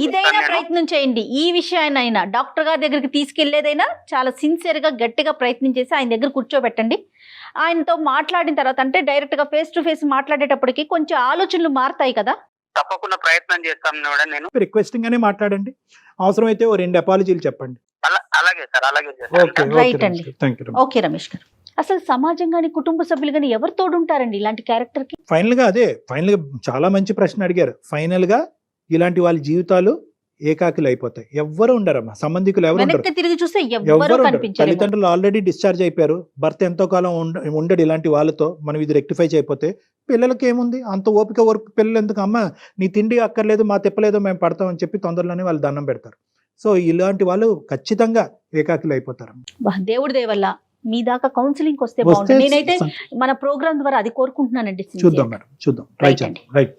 ఇదైనా ప్రయత్నం చేయండి. ఈ విషయాన్నైనా డాక్టర్ గారి దగ్గరికి తీసుకెళ్లేదైనా చాలా సిన్సియర్ గా గట్టిగా ప్రయత్నం చేసి ఆయన దగ్గర కూర్చోబెట్టండి. ఆయనతో మాట్లాడిన తర్వాత అంటే డైరెక్ట్ గా ఫేస్ టు ఫేస్ మాట్లాడేటప్పటికి కొంచెం ఆలోచనలు మారుతాయి కదా. తప్పకుండా ప్రయత్నం చేస్తాను మేడం నేను. రిక్వెస్టింగ్ గానే మాట్లాడండి. అవసరమైతే ఓ 2 అపాలజీలు చెప్పండి. అలాగే సార్, అలాగే ఓకే చేస్తాను. Right అండి. Thank you. ఓకే రమేష్ గారు, అసలు సమాజం గాని కుటుంబ సభ్యులు గాని ఎవరు తోడుంటారండి ఇలాంటి క్యారెక్టర్ కి? ఫైనల్ గా చాలా మంచి ప్రశ్న అడిగారు. ఫైనల్ గా ఇలాంటి వాళ్ళ జీవితాలు ఏకాకిలు అయిపోతాయి. ఎవ్వరు ఉండరమ్మా, సంబంధికులు ఎవరు ఉండరు. వెనక్కి తిరిగి చూస్తే ఎవరు ఎవ్వరూ ఉండరు. కనిపించరు. తల్లిదండ్రులు ఆల్రెడీ డిశ్చార్జ్ అయిపోయారు. భర్త ఎంతో కాలం ఉండడు ఇలాంటి వాళ్ళతో. మనం ఇది రెక్టిఫై చేయకపోతే పిల్లలకి ఏముంది అంత ఓపిక ఓర్పు. పిల్లలు ఎందుకు అమ్మ నీ తిండి అక్కర్లేదు మా తిప్పలేదు మేము పడతాం అని చెప్పి తొందరలోనే వాళ్ళు దండం పెడతారు. సో ఇలాంటి వాళ్ళు ఖచ్చితంగా ఏకాకిలు అయిపోతారు. దేవుడి దయ వల్ల మీ దాకా కౌన్సిలింగ్ వస్తే బాగుంటుంది. నేనైతే మన ప్రోగ్రామ్ ద్వారా అది కోరుకుంటున్నానండి. చూద్దాం మేడం, చూద్దాం. Right అండి. రైట్.